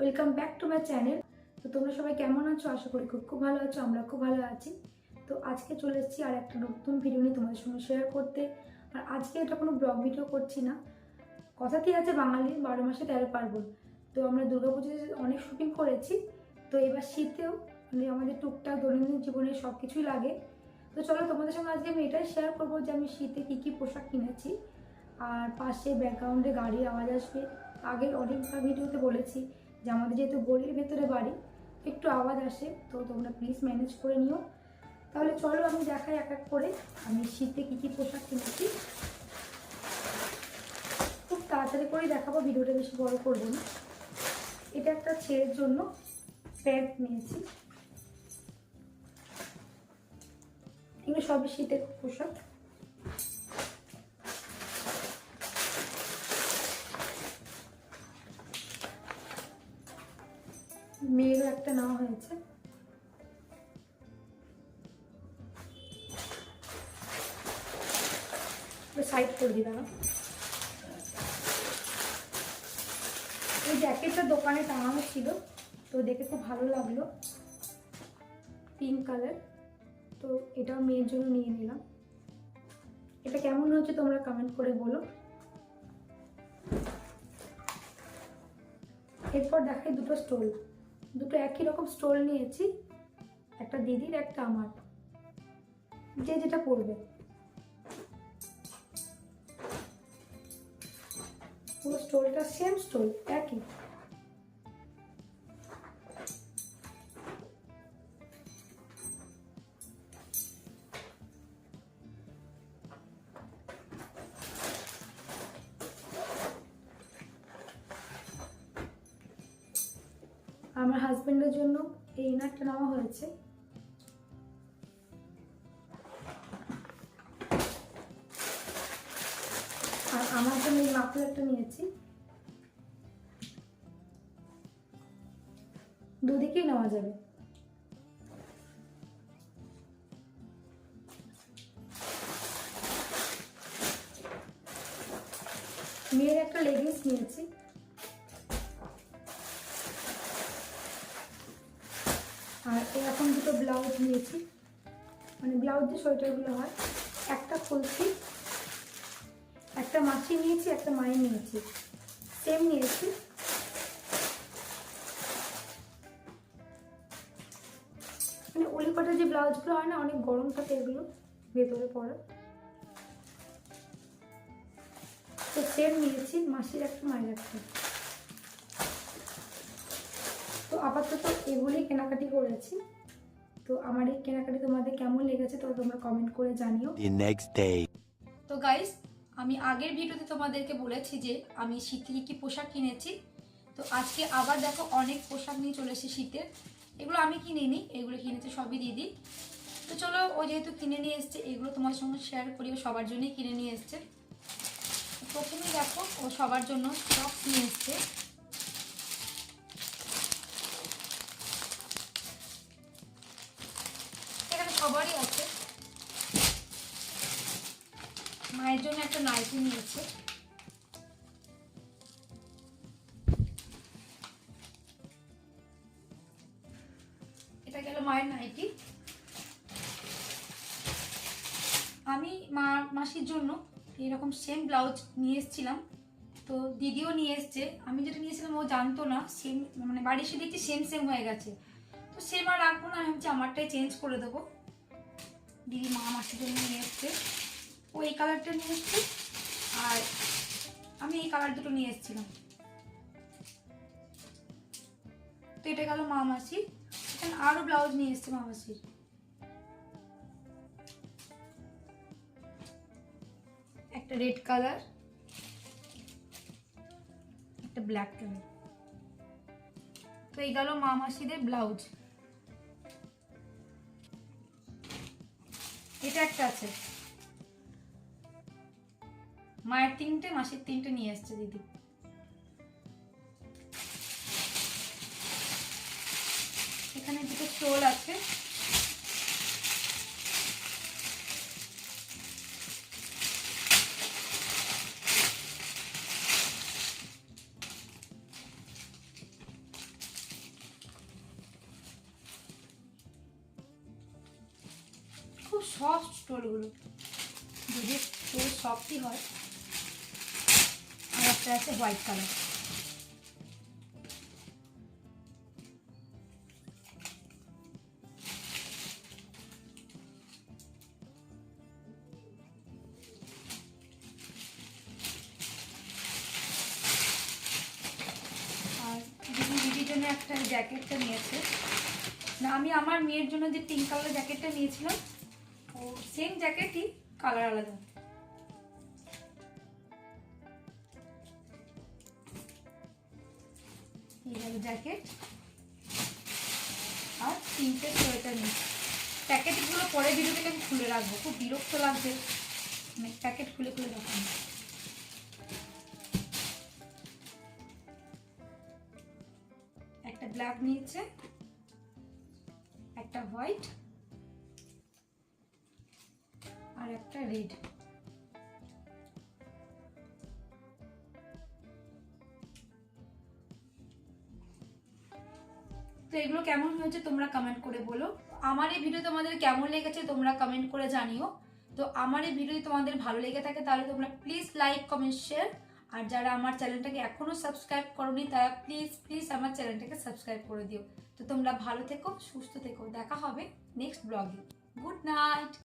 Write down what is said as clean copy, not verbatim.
Welcome back to my channel. তো তোমরা সবাই কেমন আছো? আশা করি খুব ভালো আছো। আমরা খুব ভালো আছি। তো আজকে চলে এসেছি আর একটা নতুন ভিডিও নিয়ে তোমাদের সঙ্গে শেয়ার করতে। আর আজকে এটা কোনো ব্লগ ভিডিও করছি না। কথাতেই আছে বাঙালির 12 মাসে 13 পার্বণ। তো আমরা দুর্গাপুজোতে অনেক শপিং করেছি। তো এবার শীতেও মানে আমাদের টুকটাক দৈনন্দিন জীবনে সব কিছুই লাগে। তো চলো তোমাদের সঙ্গে আজকে আমি এটাই শেয়ার করবো যে আমি শীতে কী কী পোশাক কিনেছি। আর পাশে ব্যাকগ্রাউন্ডে গাড়ির আওয়াজ আসবে। আগের অনেকবার ভিডিওতে বলেছি যে আমাদের যেহেতু গলির ভেতরে বাড়ি, একটু আওয়াজ আসে, তো তোমরা প্লিজ ম্যানেজ করে নিও। তাহলে চলো আমি দেখাই এক এক করে আমি শীতে কী কী পোশাক কিনেছি। খুব তাড়াতাড়ি করেই দেখাবো, ভিডিওটা বেশি বড় করবো না। এটা একটা ছেলের জন্য প্যান্ট নিয়েছি। এগুলো সবই শীতের পোশাক। মেয়েরও একটা নেওয়া হয়েছে। সাইড করে দিলাম। এই জ্যাকেটটা দোকানে টাঙানো ছিল, তো দেখে খুব ভালো লাগলো, পিঙ্ক কালার। তো এটাও মেয়ের জন্য নিয়ে নিলাম। এটা কেমন হচ্ছে তোমরা কমেন্ট করে বলো। এরপর দেখাই দুটো স্টোল। দুটো একই রকম স্টোল নিয়েছি, একটা দিদির একটা আমার, যে যেটা পড়বে। পুরো স্টোলটা সেম স্টোল, একই। আমার হাজবেন্ডের জন্য এই ইনারটা নেওয়া হয়েছে। আর আমার জন্য এই মাফলারটা নিয়েছি। দুদিকেই নেওয়া যাবে। মেয়ের একটা লেগিংস নিয়েছি। আর এরকম দুটো ব্লাউজ নিয়েছি, মানে ব্লাউজ যে সোয়েটারগুলো হয়। একটা খুলছি, একটা মাছি নিয়েছি, একটা মায়ে নিয়েছি, সেম নিয়েছি। মানে উলিকটের যে ব্লাউজগুলো হয় না, অনেক গরম থাকে এগুলো ভেতরে পরে, তো সেম নিয়েছি, মাসির একটা মায়ের একটা। তো আপাতত এগুলি কেনাকাটি করেছি। তো আমার এই কেনাকাটি তোমাদের কেমন লেগেছে তো তোমরা কমেন্ট করে জানিও। তো গাইস, আমি আগের ভিডিওতে তোমাদেরকে বলেছি যে আমি শীতে কি পোশাক কিনেছি। তো আজকে আবার দেখো অনেক পোশাক নিয়ে চলে এসেছি শীতের। এগুলো আমি কিনিনি, এগুলো কিনেছে সবই দিদি। তো চলো, ও যেহেতু কিনে নিয়ে এসছে, এগুলো তোমার সঙ্গে শেয়ার করি। ও সবার জন্যই কিনে নিয়ে এসছে। প্রথমেই দেখো, ও সবার জন্য সক্স নিয়ে এসছে। এখানে সবারই আছে। মায়ের জন্য একটা নাইটি নিয়েছে। এটা গেল মায়ের নাইটি। আমি মাসির জন্য এরকম সেম ব্লাউজ নিয়ে এসেছিলাম, তো দিদিও নিয়ে এসছে। আমি যেটা নিয়েছিলাম ও জানতো না, সেম মানে বাড়ি এসে দেখছি সেম হয়ে গেছে। তো সেম আর রাখবো না, আমি ভাবছি আমারটাই চেঞ্জ করে দেবো। দিদি মাসির জন্য নিয়ে এসছে। ও এই কালারটা নিয়ে এসছে, আর আমি এই কালার দুটো নিয়ে এসেছিলাম। তো এটা গেল মাসি। এখানে আরো ব্লাউজ নিয়ে এসছে মাসির। একটা রেড কালার, একটা ব্ল্যাক কালার। তো এই গেল মাসিদের ব্লাউজ। এটা একটা আছে। মায়ের তিনটে, মাসির তিনটে নিয়ে এসছে দিদি। এখানে দুটো স্টোল আছে। খুব সফট স্টোলগুলো, যদি স্টোল সফটই হয়। আর একটা আছে হোয়াইট কালার। আর দিদির জন্য একটা জ্যাকেটটা নিয়েছে না, আমি আমার মেয়ের জন্য যে পিঙ্ক কালার জ্যাকেটটা নিয়েছিলাম ও সেম জ্যাকেটই, কালার আলাদা। এই হলো জ্যাকেট আর তিনটে সোয়েটার নিয়েছি। প্যাকেটগুলো পরে ভিডিও থেকে আমি খুলে রাখবো, খুব বিরক্ত লাগছে প্যাকেট খুলে খুলে রাখবো। একটা ব্ল্যাক নিয়েছে, একটা হোয়াইট আর একটা রেড। তো এগুলো কেমন হয়েছে তোমরা কমেন্ট করে বলো। আমার এই ভিডিও তোমাদের কেমন লেগেছে তোমরা কমেন্ট করে জানিও। তো আমার এই ভিডিও তোমাদের ভালো লেগে থাকে তাহলে তোমরা প্লিজ লাইক কমেন্ট শেয়ার, আর যারা আমার চ্যানেলটাকে এখনো সাবস্ক্রাইব করোনি তারা প্লিজ প্লিজ আমার চ্যানেলটাকে সাবস্ক্রাইব করে দিও। তো তোমরা ভালো থেকো, সুস্থ থেকো, দেখা হবে নেক্সট ব্লগে। Good night.